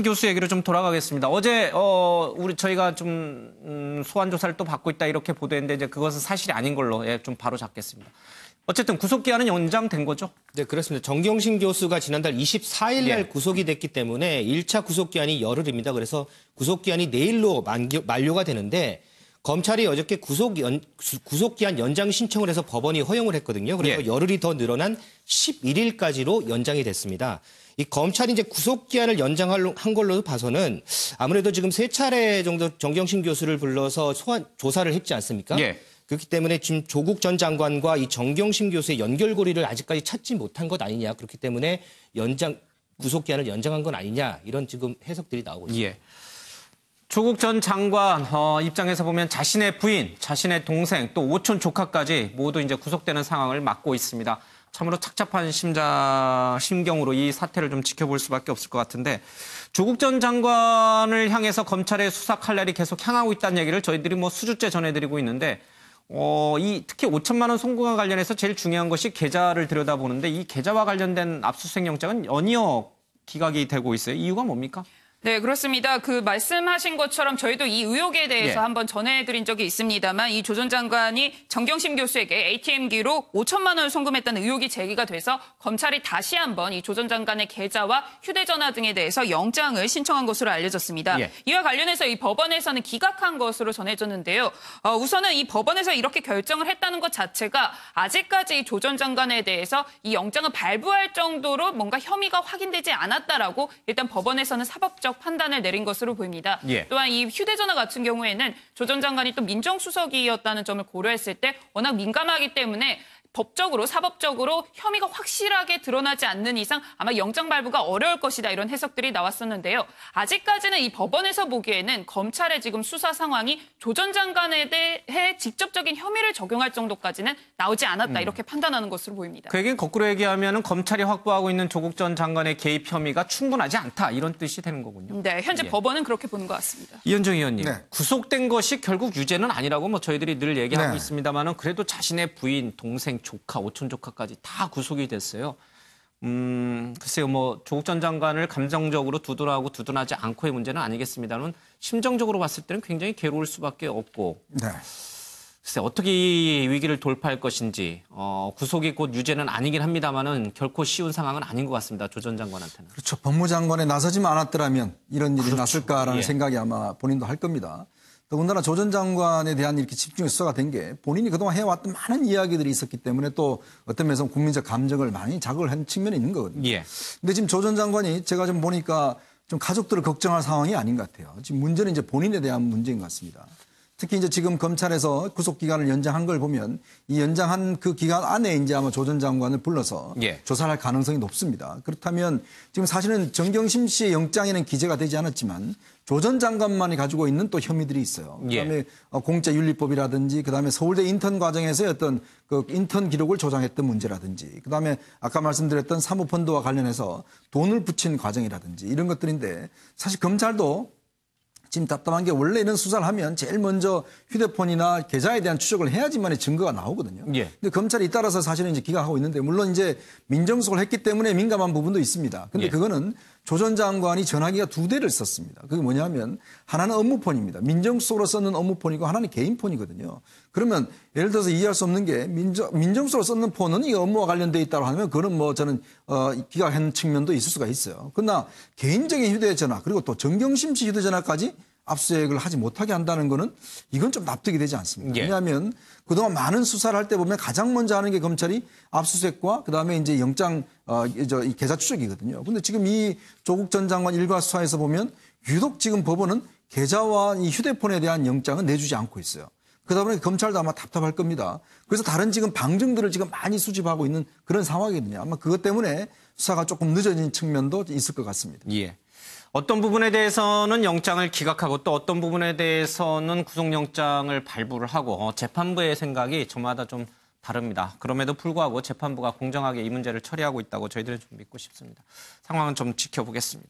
교수 얘기로 좀 돌아가겠습니다. 어제 저희가 좀 소환 조사를 또 받고 있다 이렇게 보도했는데 이제 그것은 사실이 아닌 걸로 좀 바로 잡겠습니다. 어쨌든 구속 기한은 연장된 거죠? 네, 그렇습니다. 정경심 교수가 지난달 24일 날 구속이 됐기 때문에 1차 구속 기한이 열흘입니다. 그래서 구속 기한이 내일로 만료가 되는데 검찰이 어저께 구속 기한 연장 신청을 해서 법원이 허용을 했거든요. 그래서 열흘이 더 늘어난 11일까지로 연장이 됐습니다. 이 검찰이 이제 구속 기한을 연장한 걸로 봐서는 아무래도 지금 3차례 정도 정경심 교수를 불러서 조사를 했지 않습니까? 그렇기 때문에 지금 조국 전 장관과 이 정경심 교수의 연결고리를 아직까지 찾지 못한 것 아니냐. 그렇기 때문에 구속 기한을 연장한 건 아니냐. 이런 지금 해석들이 나오고 있습니다. 조국 전 장관 입장에서 보면 자신의 부인, 자신의 동생, 또 오촌 조카까지 모두 이제 구속되는 상황을 맞고 있습니다. 참으로 착잡한 심경으로 이 사태를 좀 지켜볼 수밖에 없을 것 같은데 조국 전 장관을 향해서 검찰의 수사 칼날이 계속 향하고 있다는 얘기를 저희들이 수주째 전해드리고 있는데 특히 5천만 원 송금과 관련해서 제일 중요한 것이 계좌를 들여다보는데 이 계좌와 관련된 압수수색 영장은 연이어 기각이 되고 있어요. 이유가 뭡니까? 네, 그렇습니다. 그 말씀하신 것처럼 저희도 이 의혹에 대해서 한번 전해드린 적이 있습니다만 이 조 전 장관이 정경심 교수에게 ATM기로 5천만 원을 송금했다는 의혹이 제기가 돼서 검찰이 다시 한번 이 조 전 장관의 계좌와 휴대전화 등에 대해서 영장을 신청한 것으로 알려졌습니다. 이와 관련해서 이 법원에서는 기각한 것으로 전해졌는데요. 우선은 이 법원에서 이렇게 결정을 했다는 것 자체가 아직까지 조 전 장관에 대해서 이 영장을 발부할 정도로 뭔가 혐의가 확인되지 않았다라고 일단 법원에서는 사법적 판단을 내린 것으로 보입니다. 또한 이 휴대전화 같은 경우에는 조 전 장관이 또 민정수석이었다는 점을 고려했을 때 워낙 민감하기 때문에 법적으로, 사법적으로 혐의가 확실하게 드러나지 않는 이상 아마 영장 발부가 어려울 것이다 이런 해석들이 나왔었는데요. 아직까지는 이 법원에서 보기에는 검찰의 지금 수사 상황이 조 전 장관에 대해 직접적인 혐의를 적용할 정도까지는 나오지 않았다 이렇게 판단하는 것으로 보입니다. 그 얘기는 거꾸로 얘기하면 검찰이 확보하고 있는 조국 전 장관의 개입 혐의가 충분하지 않다 이런 뜻이 되는 거군요. 네, 현재 법원은 그렇게 보는 것 같습니다. 이현정 의원님, 구속된 것이 결국 유죄는 아니라고 저희들이 늘 얘기하고 있습니다만은 그래도 자신의 부인, 동생, 조카, 오촌 조카까지 다 구속이 됐어요. 글쎄요, 조국 전 장관을 감정적으로 두둔하고 두둔하지 않고의 문제는 아니겠습니다만 심정적으로 봤을 때는 굉장히 괴로울 수밖에 없고. 글쎄 어떻게 이 위기를 돌파할 것인지 구속이 곧 유죄는 아니긴 합니다만은 결코 쉬운 상황은 아닌 것 같습니다. 조 전 장관한테는. 그렇죠. 법무장관에 나서지만 않았더라면 이런 일이 났을까라는 생각이 아마 본인도 할 겁니다. 더군다나 조 전 장관에 대한 이렇게 집중 수사가 된 게 본인이 그동안 해왔던 많은 이야기들이 있었기 때문에 또 어떤 면에서 국민적 감정을 많이 자극을 한 측면이 있는 거거든요. 근데 지금 조 전 장관이 제가 좀 보니까 좀 가족들을 걱정할 상황이 아닌 것 같아요. 지금 문제는 이제 본인에 대한 문제인 것 같습니다. 특히 이제 지금 검찰에서 구속 기간을 연장한 걸 보면 이 연장한 그 기간 안에 이제 아마 조 전 장관을 불러서 조사를 할 가능성이 높습니다. 그렇다면 지금 사실은 정경심 씨의 영장에는 기재가 되지 않았지만 조 전 장관만이 가지고 있는 또 혐의들이 있어요. 그다음에 공짜윤리법이라든지 그다음에 서울대 인턴 과정에서의 어떤 그 인턴 기록을 조작했던 문제라든지 그다음에 아까 말씀드렸던 사모펀드와 관련해서 돈을 붙인 과정이라든지 이런 것들인데 사실 검찰도 지금 답답한 게 원래는 수사를 하면 제일 먼저 휴대폰이나 계좌에 대한 추적을 해야지만 증거가 나오거든요. 근데 검찰이 따라서 사실은 이제 기각하고 있는데 물론 이제 민정수석을 했기 때문에 민감한 부분도 있습니다. 근데 그거는 조 전 장관이 전화기가 2대를 썼습니다. 그게 뭐냐면 하나는 업무폰입니다. 민정수석으로 썼는 업무폰이고 하나는 개인폰이거든요. 그러면 예를 들어서 이해할 수 없는 게 민정수석으로 썼는 폰은 이 업무와 관련돼 있다고 하면 그건 저는 기각한 측면도 있을 수가 있어요. 그러나 개인적인 휴대전화 그리고 또 정경심 씨 휴대전화까지 압수수색을 하지 못하게 한다는 거는 이건 좀 납득이 되지 않습니다. 왜냐하면 그동안 많은 수사를 할 때 보면 가장 먼저 하는 게 검찰이 압수수색과 그다음에 이제 영장 이 계좌 추적이거든요. 근데 지금 이 조국 전 장관 일과 수사에서 보면 유독 지금 법원은 계좌와 이 휴대폰에 대한 영장은 내주지 않고 있어요. 그러다 보니 검찰도 아마 답답할 겁니다. 그래서 다른 지금 방증들을 지금 많이 수집하고 있는 그런 상황이거든요. 아마 그것 때문에 수사가 조금 늦어진 측면도 있을 것 같습니다. 어떤 부분에 대해서는 영장을 기각하고 또 어떤 부분에 대해서는 구속영장을 발부를 하고 재판부의 생각이 저마다 좀 다릅니다. 그럼에도 불구하고 재판부가 공정하게 이 문제를 처리하고 있다고 저희들은 좀 믿고 싶습니다. 상황은 좀 지켜보겠습니다.